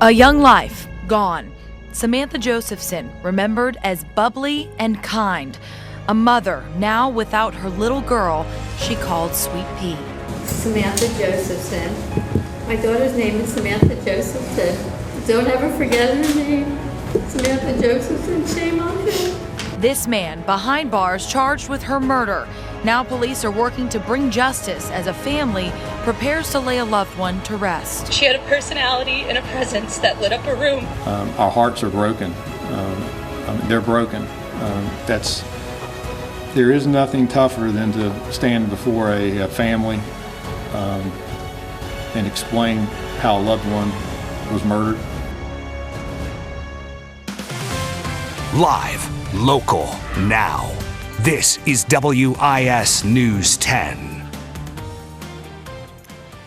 A young life gone. Samantha Josephson, remembered as bubbly and kind. A mother now without her little girl she called Sweet Pea. Samantha Josephson. My daughter's name is Samantha Josephson. Don't ever forget her name. Samantha Josephson, shame on you. This man behind bars charged with her murder. Now police are working to bring justice as a family prepares to lay a loved one to rest. She had a personality and a presence that lit up a room. Our hearts are broken. They're broken. There is nothing tougher than to stand before a family and explain how a loved one was murdered. Live, local, now. This is WIS News 10.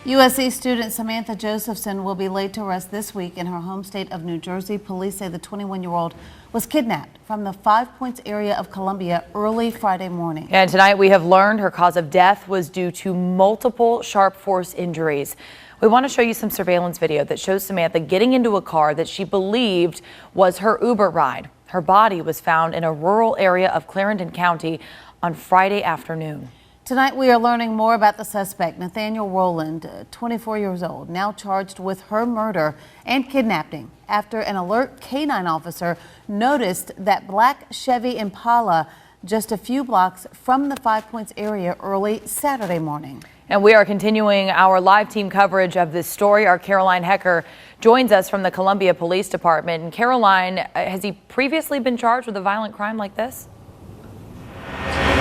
USC student Samantha Josephson will be laid to rest this week in her home state of New Jersey. Police say the 21-year-old was kidnapped from the Five Points area of Columbia early Friday morning. And tonight we have learned her cause of death was due to multiple sharp force injuries. We want to show you some surveillance video that shows Samantha getting into a car that she believed was her Uber ride. Her body was found in a rural area of Clarendon County on Friday afternoon. Tonight we are learning more about the suspect, Nathaniel Rowland, 24 years old, now charged with her murder and kidnapping after an alert K-9 officer noticed that black Chevy Impala just a few blocks from the Five Points area early Saturday morning. And we are continuing our live team coverage of this story. Our Caroline Hecker joins us from the Columbia Police Department. And Caroline, has he previously been charged with a violent crime like this?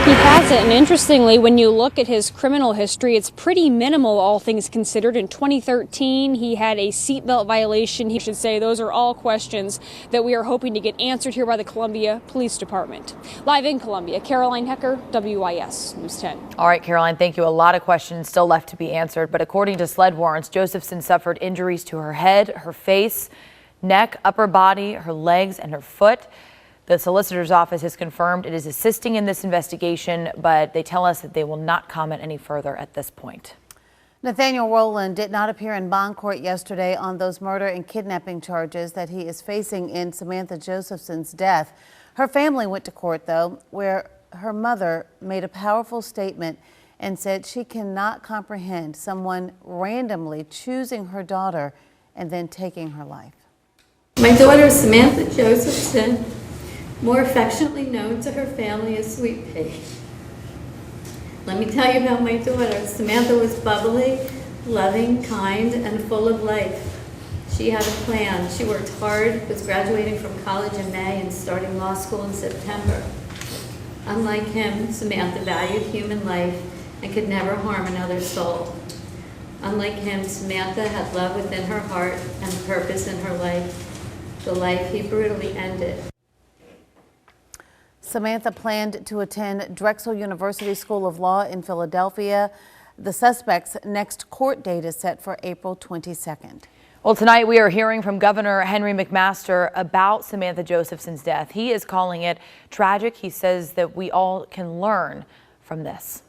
He hasn't, and interestingly, when you look at his criminal history, it's pretty minimal, all things considered. In 2013, he had a seatbelt violation. He should say those are all questions that we are hoping to get answered here by the Columbia Police Department. Live in Columbia, Caroline Hecker, WIS News 10. All right, Caroline, thank you. A lot of questions still left to be answered, but according to sled warrants, Josephson suffered injuries to her head, her face, neck, upper body, her legs, and her foot. The solicitor's office has confirmed it is assisting in this investigation, but they tell us that they will not comment any further at this point. Nathaniel Rowland did not appear in bond court yesterday on those murder and kidnapping charges that he is facing in Samantha Josephson's death. Her family went to court, though, where her mother made a powerful statement and said she cannot comprehend someone randomly choosing her daughter and then taking her life. My daughter, Samantha Josephson, more affectionately known to her family as Sweet Pea. Let me tell you about my daughter. Samantha was bubbly, loving, kind, and full of life. She had a plan. She worked hard, was graduating from college in May and starting law school in September. Unlike him, Samantha valued human life and could never harm another soul. Unlike him, Samantha had love within her heart and purpose in her life, the life he brutally ended. Samantha planned to attend Drexel University School of Law in Philadelphia. The suspect's next court date is set for April 22nd. Well, tonight we are hearing from Governor Henry McMaster about Samantha Josephson's death. He is calling it tragic. He says that we all can learn from this.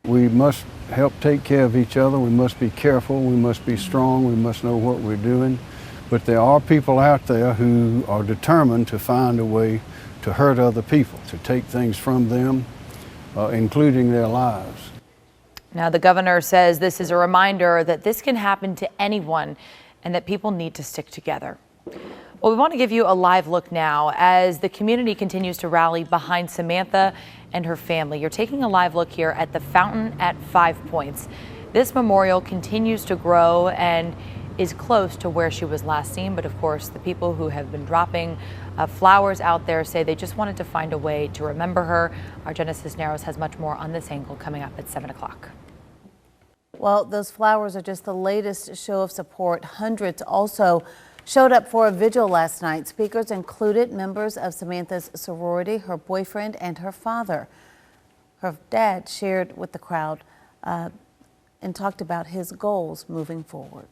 We must help take care of each other. We must be careful. We must be strong. We must know what we're doing. But there are people out there who are determined to find a way to hurt other people, to take things from them, including their lives. Now, the governor says this is a reminder that this can happen to anyone and that people need to stick together. Well, we want to give you a live look now as the community continues to rally behind Samantha and her family. You're taking a live look here at the fountain at 5 Points. This memorial continues to grow and is close to where she was last seen. But of course, the people who have been dropping flowers out there say they just wanted to find a way to remember her. Our Genesis Narrows has much more on this angle coming up at 7 o'clock. Well, those flowers are just the latest show of support. Hundreds also showed up for a vigil last night. Speakers included members of Samantha's sorority, her boyfriend, and her father. Her dad shared with the crowd and talked about his goals moving forward.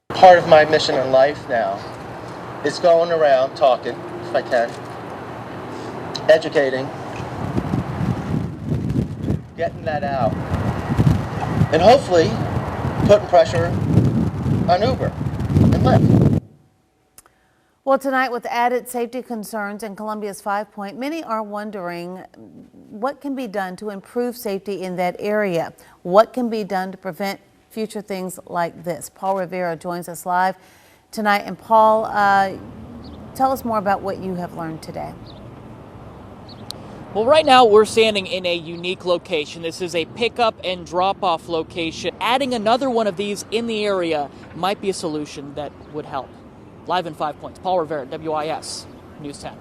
Part of my mission in life now is going around talking, if I can, educating, getting that out, and hopefully putting pressure on Uber and Lyft. Well, tonight, with added safety concerns in Columbia's 5 Point, many are wondering what can be done to improve safety in that area. What can be done to prevent future things like this? Paul Rivera joins us live tonight. And Paul, tell us more about what you have learned today. Well, right now we're standing in a unique location. This is a pickup and drop-off location. Adding another one of these in the area might be a solution that would help. Live in 5 Points, Paul Rivera, WIS News 10.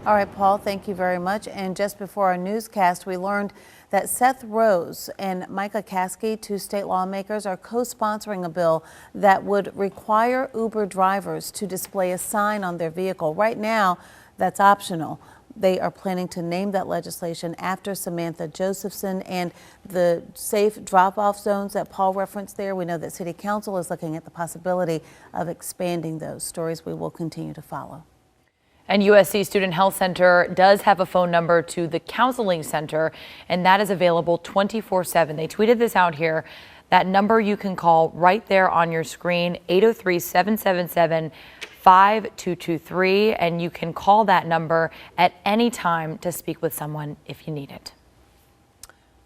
All right, Paul, thank you very much. And just before our newscast, we learned that Seth Rose and Micah Caskey, two state lawmakers, are co-sponsoring a bill that would require Uber drivers to display a sign on their vehicle. Right now, that's optional. They are planning to name that legislation after Samantha Josephson and the safe drop-off zones that Paul referenced there. We know that City Council is looking at the possibility of expanding those. Stories we will continue to follow. And USC Student Health Center does have a phone number to the counseling center, and that is available 24/7. They tweeted this out here. That number you can call right there on your screen, 803-777-5223, and you can call that number at any time to speak with someone if you need it.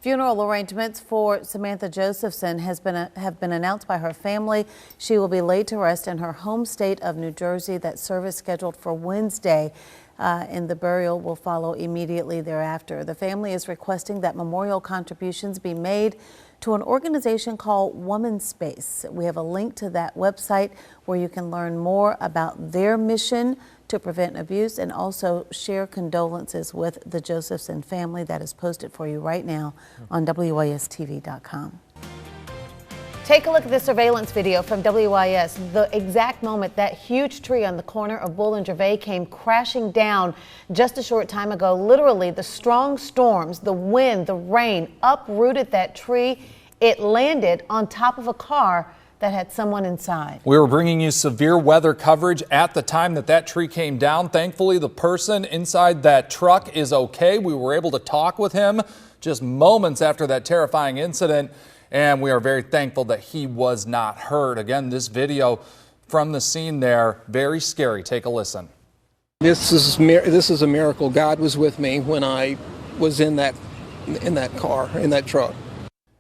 Funeral arrangements for Samantha Josephson have been announced by her family. She will be laid to rest in her home state of New Jersey. That service scheduled for Wednesday, and the burial will follow immediately thereafter. The family is requesting that memorial contributions be made to an organization called Woman Space. We have a link to that website where you can learn more about their mission to prevent abuse and also share condolences with the Josephson family. That is posted for you right now on WISTV.com. Take a look at the surveillance video from WIS. The exact moment that huge tree on the corner of Bull and Gervais came crashing down just a short time ago. Literally, the strong storms, the wind, the rain uprooted that tree. It landed on top of a car that had someone inside. We were bringing you severe weather coverage at the time that tree came down. Thankfully, the person inside that truck is okay. We were able to talk with him just moments after that terrifying incident, and we are very thankful that he was not hurt. Again, this video from the scene there, very scary. Take a listen. This is a miracle. God was with me when I was in that car, in that truck.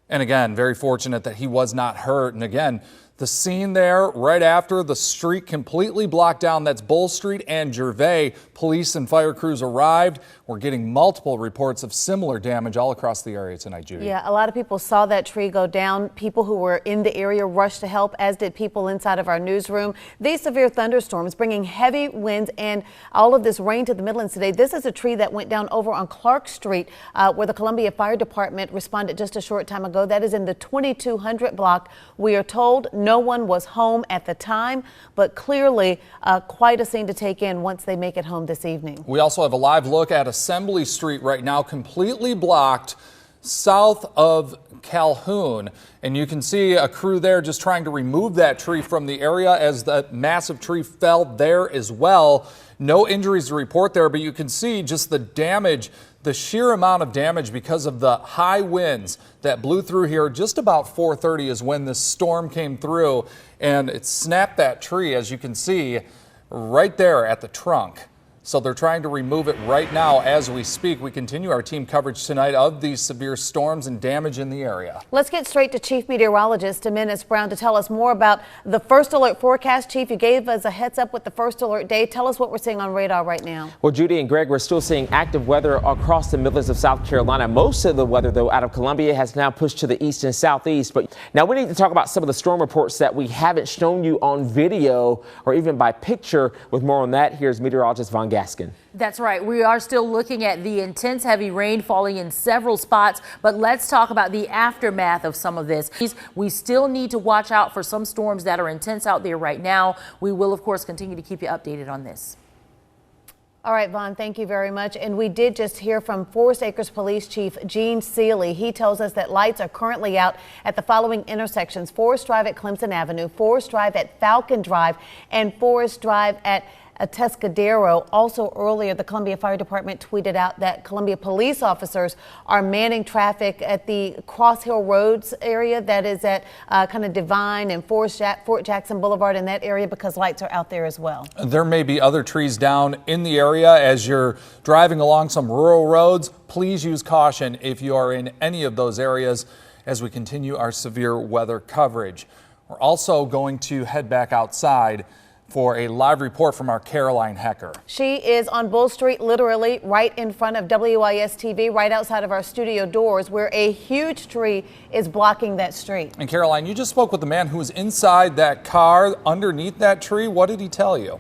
And again, very fortunate that he was not hurt. And again, the scene there right after the street completely blocked down. That's Bull Street and Gervais. Police and fire crews arrived. We're getting multiple reports of similar damage all across the area tonight, Judy. Yeah, a lot of people saw that tree go down. People who were in the area rushed to help, as did people inside of our newsroom. These severe thunderstorms bringing heavy winds and all of this rain to the Midlands today. This is a tree that went down over on Clark Street where the Columbia Fire Department responded just a short time ago. That is in the 2200 block. We are told no one was home at the time, but clearly quite a scene to take in once they make it home this evening. We also have a live look at Assembly Street right now, completely blocked south of Calhoun. And you can see a crew there just trying to remove that tree from the area as that massive tree fell there as well. No injuries to report there, but you can see just the damage, the sheer amount of damage because of the high winds that blew through here. Just about 4:30 is when this storm came through, and it snapped that tree, as you can see, right there at the trunk. So they're trying to remove it right now as we speak. We continue our team coverage tonight of these severe storms and damage in the area. Let's get straight to Chief Meteorologist Dennis Brown to tell us more about the first alert forecast. Chief, you gave us a heads up with the first alert day. Tell us what we're seeing on radar right now. Well, Judy and Greg, we're still seeing active weather across the Midlands of South Carolina. Most of the weather, though, out of Columbia has now pushed to the east and southeast. But now we need to talk about some of the storm reports that we haven't shown you on video or even by picture. With more on that, here's meteorologist Von Gaskin. That's right. We are still looking at the intense heavy rain falling in several spots, but let's talk about the aftermath of some of this. We still need to watch out for some storms that are intense out there right now. We will, of course, continue to keep you updated on this. All right, Vaughn, thank you very much. And we did just hear from Forest Acres Police Chief Gene Seeley. He tells us that lights are currently out at the following intersections: Forest Drive at Clemson Avenue, Forest Drive at Falcon Drive, and Forest Drive at Atascadero. Also earlier, the Columbia Fire Department tweeted out that Columbia police officers are manning traffic at the Cross Hill Roads area that is at kind of Divine and Fort Jackson Boulevard in that area because lights are out there as well. There may be other trees down in the area as you're driving along some rural roads. Please use caution if you are in any of those areas as we continue our severe weather coverage. We're also going to head back outside for a live report from our Caroline Hecker. She is on Bull Street, literally right in front of WIS TV, right outside of our studio doors, where a huge tree is blocking that street. And Caroline, you just spoke with the man who was inside that car underneath that tree. What did he tell you?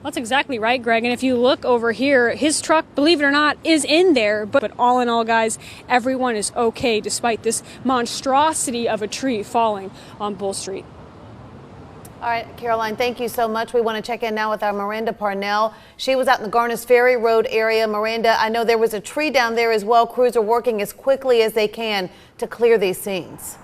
That's exactly right, Greg. And if you look over here, his truck, believe it or not, is in there. But all in all, guys, everyone is okay despite this monstrosity of a tree falling on Bull Street. All right, Caroline, thank you so much. We want to check in now with our Miranda Parnell. She was out in the Garners Ferry Road area. Miranda, I know there was a tree down there as well. Crews are working as quickly as they can to clear these scenes.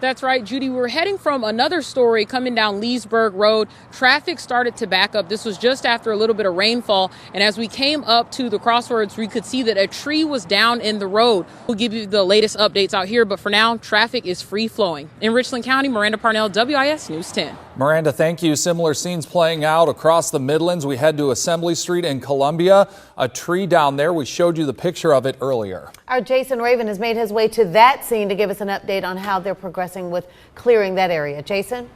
That's right, Judy. We're heading from another story coming down Leesburg Road. Traffic started to back up. This was just after a little bit of rainfall. And as we came up to the crossroads, we could see that a tree was down in the road. We'll give you the latest updates out here. But for now, traffic is free flowing. In Richland County, Miranda Parnell, WIS News 10. Miranda, thank you. Similar scenes playing out across the Midlands. We head to Assembly Street in Columbia. A tree down there. We showed you the picture of it earlier. Our Jason Raven has made his way to that scene to give us an update on how they're progressing with clearing that area. Jason?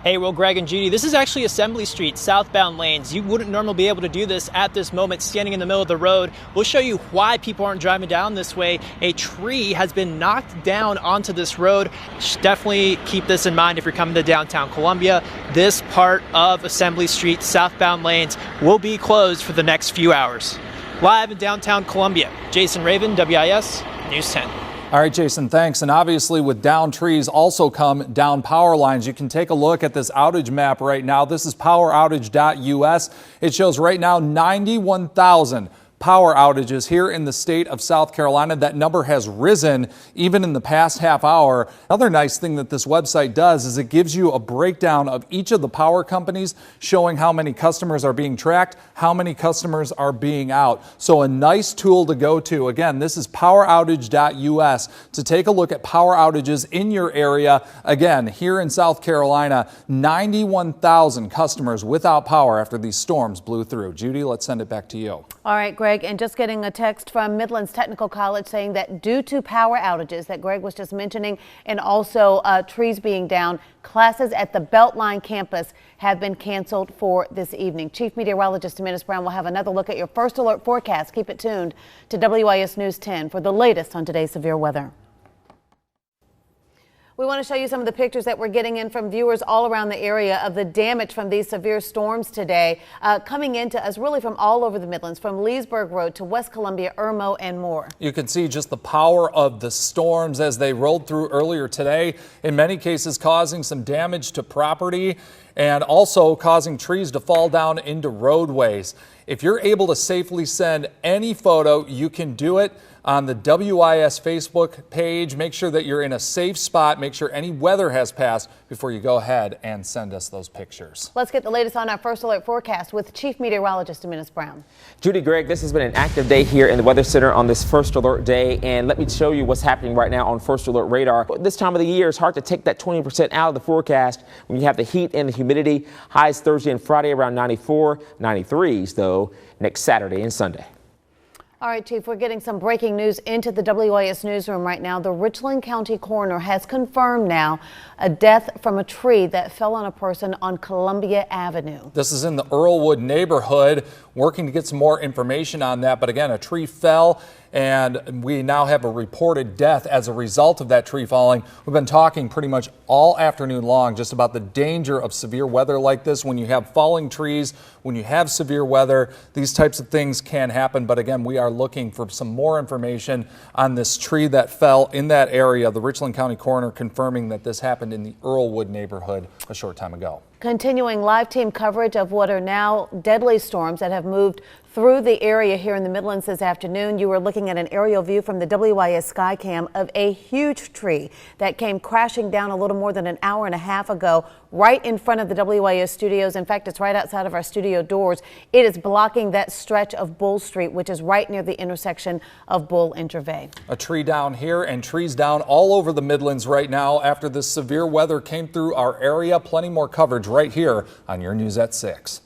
Hey, well, Greg and Judy, this is actually Assembly Street, southbound lanes. You wouldn't normally be able to do this at this moment, standing in the middle of the road. We'll show you why people aren't driving down this way. A tree has been knocked down onto this road. Definitely keep this in mind if you're coming to downtown Columbia. This part of Assembly Street, southbound lanes, will be closed for the next few hours. Live in downtown Columbia, Jason Raven, WIS News 10. All right, Jason, thanks. And obviously with down trees also come down power lines. You can take a look at this outage map right now. This is poweroutage.us. It shows right now 91,000 power outages here in the state of South Carolina. That number has risen even in the past half hour. Another nice thing that this website does is it gives you a breakdown of each of the power companies, showing how many customers are being tracked, how many customers are being out. So a nice tool to go to. Again, this is poweroutage.us to take a look at power outages in your area. Again, here in South Carolina, 91,000 customers without power after these storms blew through. Judy, let's send it back to you. All right, Greg, and just getting a text from Midlands Technical College saying that due to power outages that Greg was just mentioning and also trees being down, classes at the Beltline campus have been canceled for this evening. Chief Meteorologist Dennis Brown will have another look at your first alert forecast. Keep it tuned to WIS News 10 for the latest on today's severe weather. We want to show you some of the pictures that we're getting in from viewers all around the area of the damage from these severe storms today, coming into us really from all over the Midlands, from Leesburg Road to West Columbia, Irmo, and more. You can see just the power of the storms as they rolled through earlier today, in many cases causing some damage to property and also causing trees to fall down into roadways. If you're able to safely send any photo, you can do it on the WIS Facebook page. Make sure that you're in a safe spot. Make sure any weather has passed before you go ahead and send us those pictures. Let's get the latest on our first alert forecast with Chief Meteorologist Dennis Brown. Judy, Greg, this has been an active day here in the Weather Center on this first alert day. And let me show you what's happening right now on first alert radar. This time of the year, it's hard to take that 20% out of the forecast when you have the heat and the humidity. Highs Thursday and Friday around 94, 93s though next Saturday and Sunday. All right, Chief, we're getting some breaking news into the WIS newsroom right now. The Richland County coroner has confirmed now a death from a tree that fell on a person on Columbia Avenue. This is in the Earlwood neighborhood. Working to get some more information on that. But again, a tree fell and we now have a reported death as a result of that tree falling. We've been talking pretty much all afternoon long just about the danger of severe weather like this. When you have falling trees, when you have severe weather, these types of things can happen. But again, we are looking for some more information on this tree that fell in that area. The Richland County coroner confirming that this happened in the Earlwood neighborhood a short time ago. Continuing live team coverage of what are now deadly storms that have moved through through the area here in the Midlands this afternoon. You were looking at an aerial view from the WIS Skycam of a huge tree that came crashing down a little more than an hour and a half ago right in front of the WIS studios. In fact, it's right outside of our studio doors. It is blocking that stretch of Bull Street, which is right near the intersection of Bull and Gervais. A tree down here and trees down all over the Midlands right now after this severe weather came through our area. Plenty more coverage right here on your News at 6.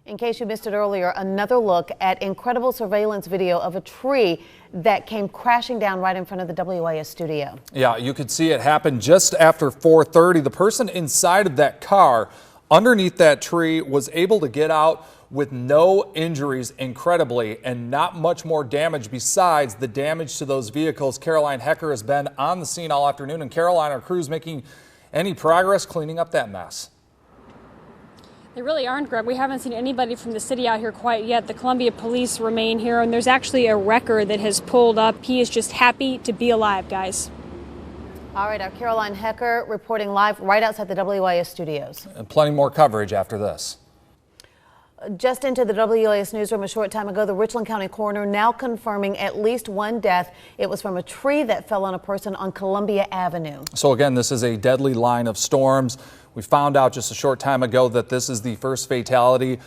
In case you missed it earlier, another look at incredible surveillance video of a tree that came crashing down right in front of the WIS studio. Yeah, you could see it happen just after 4:30. The person inside of that car underneath that tree was able to get out with no injuries, incredibly, and not much more damage besides the damage to those vehicles. Caroline Hecker has been on the scene all afternoon. And Caroline, our crew's making any progress cleaning up that mess? They really aren't, Greg. We haven't seen anybody from the city out here quite yet. The Columbia police remain here, and there's actually a wrecker that has pulled up. He is just happy to be alive, guys. All right, our Caroline Hecker reporting live right outside the WIS studios. And plenty more coverage after this. Just into the WIS newsroom a short time ago, the Richland County coroner now confirming at least one death. It was from a tree that fell on a person on Columbia Avenue. So again, this is a deadly line of storms. We found out just a short time ago that this is the first fatality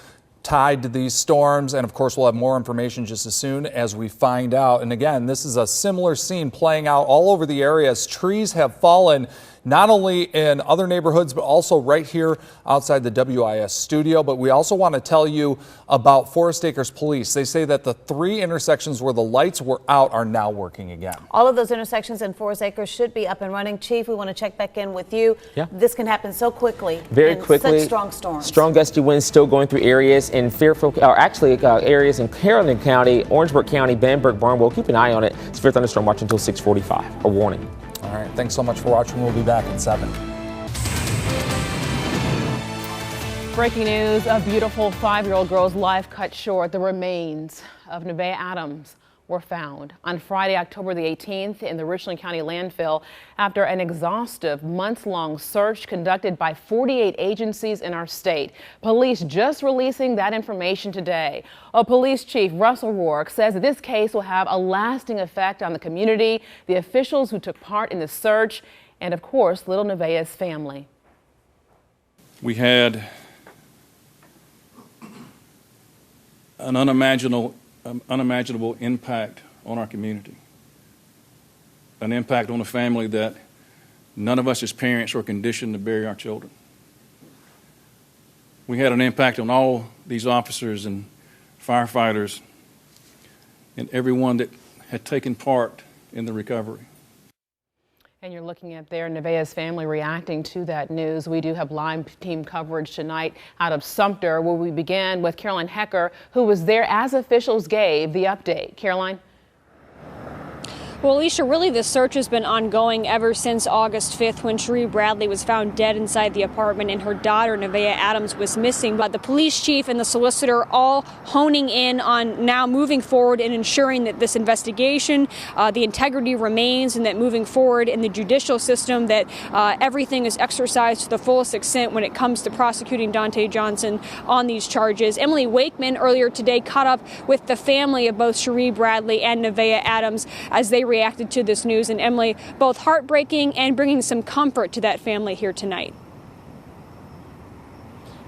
tied to these storms. And of course, we'll have more information just as soon as we find out. And again, this is a similar scene playing out all over the area as trees have fallen not only in other neighborhoods, but also right here outside the WIS studio. But we also want to tell you about Forest Acres Police. They say that the 3 intersections where the lights were out are now working again. All of those intersections in Forest Acres should be up and running. Chief, we want to check back in with you. Yeah. This can happen so quickly. Very quickly. Such strong storms. Strong gusty winds still going through areas in Fairfield, or actually areas in Carrollton County, Orangeburg County, Bamberg, Barnwell. Keep an eye on it. Severe thunderstorm watch until 6:45. A warning. All right. Thanks so much for watching. We'll be back at 7. Breaking news, a beautiful 5-year-old girl's life cut short. The remains of Nevaeh Adams were found on Friday, October the 18th in the Richland County landfill after an exhaustive months-long search conducted by 48 agencies in our state. Police just releasing that information today. Police Chief Russell Rourke says that this case will have a lasting effect on the community, the officials who took part in the search, and of course, little Nevaeh's family. We had an unimaginable impact on our community, an impact on a family that none of us as parents are conditioned to bury our children. We had an impact on all these officers and firefighters and everyone that had taken part in the recovery. And you're looking at there Nevaeh's family reacting to that news. We do have live team coverage tonight out of Sumter, where we began with Caroline Hecker, who was there as officials gave the update. Caroline? Well, Alicia, really the search has been ongoing ever since August 5th when Sheree Bradley was found dead inside the apartment and her daughter Nevaeh Adams was missing. But the police chief and the solicitor all honing in on now moving forward and ensuring that this investigation, the integrity remains, and that moving forward in the judicial system that everything is exercised to the fullest extent when it comes to prosecuting Dontae Johnson on these charges. Emily Wakeman earlier today caught up with the family of both Sheree Bradley and Nevaeh Adams as they reacted to this news. And Emily, both heartbreaking and bringing some comfort to that family here tonight.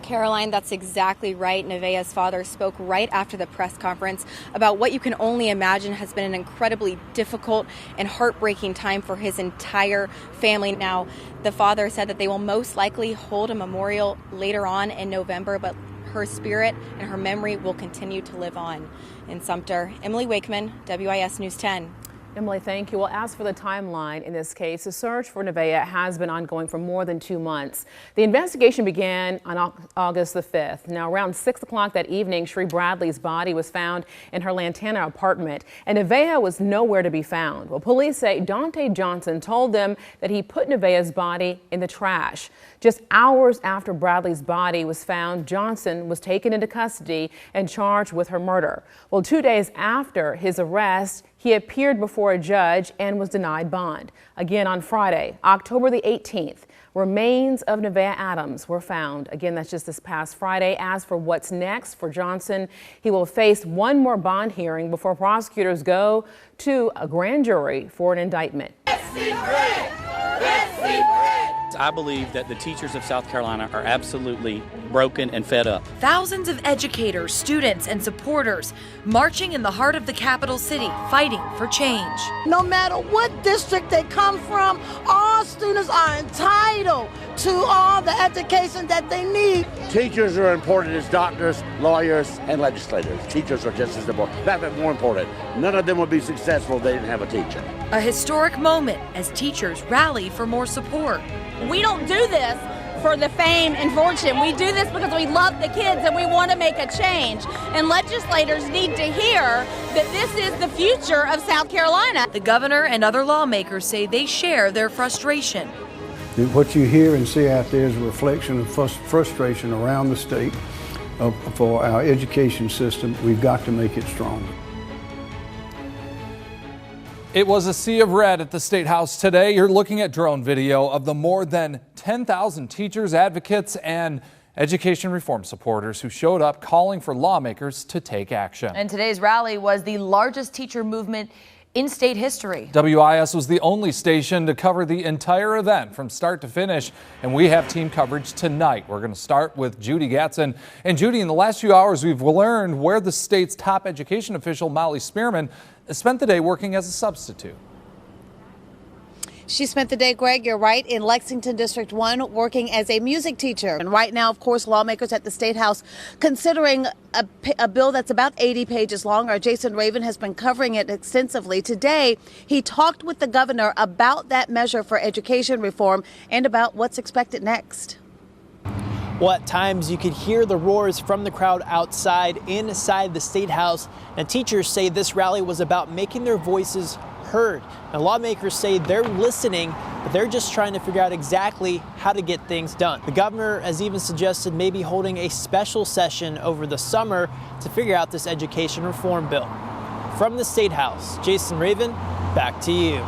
Caroline, that's exactly right. Nevaeh's father spoke right after the press conference about what you can only imagine has been an incredibly difficult and heartbreaking time for his entire family. Now, the father said that they will most likely hold a memorial later on in November, but her spirit and her memory will continue to live on. In Sumter, Emily Wakeman, WIS News 10. Emily, thank you. Well, as for the timeline in this case, the search for Nevaeh has been ongoing for more than 2 months. The investigation began on August the 5th. Now, around 6 o'clock that evening, Sheree Bradley's body was found in her Lantana apartment, and Nevaeh was nowhere to be found. Well, police say Dontae Johnson told them that he put Nevaeh's body in the trash. Just hours after Bradley's body was found, Johnson was taken into custody and charged with her murder. Well, 2 days after his arrest, he appeared before a judge and was denied bond. Again on Friday, October the 18th, Remains of Nevaeh Adams were found. Again, that's just this past Friday. As for what's next for Johnson, he will face one more bond hearing before prosecutors go to a grand jury for an indictment. I believe that the teachers of South Carolina are absolutely broken and fed up. Thousands of educators, students, and supporters marching in the heart of the capital city, fighting for change. No matter what district they come from, all students are entitled to all the education that they need. Teachers are important as doctors, lawyers, and legislators. Teachers are just as important. That's more important. None of them would be successful if they didn't have a teacher. A historic moment as teachers rally for more support. We don't do this for the fame and fortune. We do this because we love the kids and we want to make a change. And legislators need to hear that this is the future of South Carolina. The governor and other lawmakers say they share their frustration. What you hear and see out there is a reflection of frustration around the state for our education system. We've got to make it stronger. It was a sea of red at the State House today. You're looking at drone video of the more than 10,000 teachers, advocates, and education reform supporters who showed up calling for lawmakers to take action. And today's rally was the largest teacher movement in state history. WIS was the only station to cover the entire event from start to finish, and we have team coverage tonight. We're going to start with Judy Gatson. And Judy, in the last few hours, we've learned where the state's top education official, Molly Spearman, spent the day working as a substitute. She spent the day, Greg, you're right, in Lexington District 1 working as a music teacher. And right now, of course, lawmakers at the State House considering a bill that's about 80 pages long. Our Jason Raven has been covering it extensively. Today, he talked with the governor about that measure for education reform and about what's expected next. Well, at times you could hear the roars from the crowd outside, inside the State House. And teachers say this rally was about making their voices heard. Now, lawmakers say they're listening, but they're just trying to figure out exactly how to get things done. The governor has even suggested maybe holding a special session over the summer to figure out this education reform bill. From the State House, Jason Raven, back to you.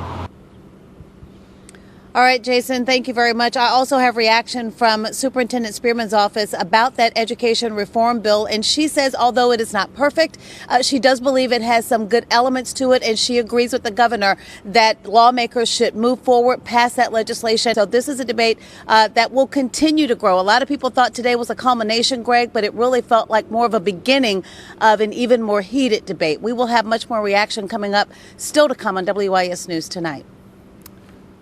All right, Jason, thank you very much. I also have reaction from Superintendent Spearman's office about that education reform bill. And she says, although it is not perfect, she does believe it has some good elements to it. And she agrees with the governor that lawmakers should move forward, pass that legislation. So this is a debate that will continue to grow. A lot of people thought today was a culmination, Greg, but it really felt like more of a beginning of an even more heated debate. We will have much more reaction coming up, still to come on WIS News tonight.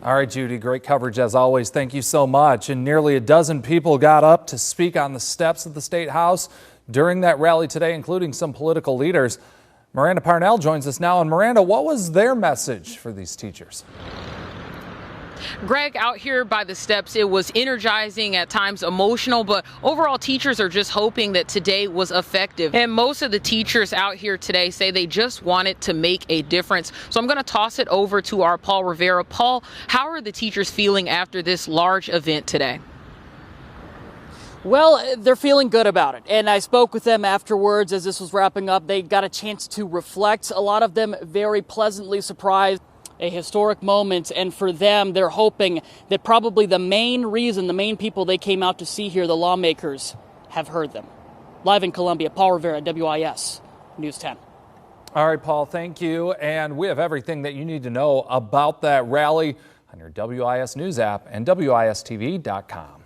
All right, Judy, great coverage as always. Thank you so much. And nearly a dozen people got up to speak on the steps of the State House during that rally today, including some political leaders. Miranda Parnell joins us now. And Miranda, what was their message for these teachers? Greg, out here by the steps, it was energizing, at times emotional, but overall teachers are just hoping that today was effective. And most of the teachers out here today say they just wanted to make a difference. So I'm going to toss it over to our Paul Rivera. Paul, how are the teachers feeling after this large event today? Well, they're feeling good about it. And I spoke with them afterwards as this was wrapping up. They got a chance to reflect. A lot of them very pleasantly surprised. A historic moment, and for them, they're hoping that probably the main reason, the main people they came out to see here, the lawmakers, have heard them. Live in Columbia, Paul Rivera, WIS News 10. All right, Paul, thank you. And we have everything that you need to know about that rally on your WIS News app and WISTV.com.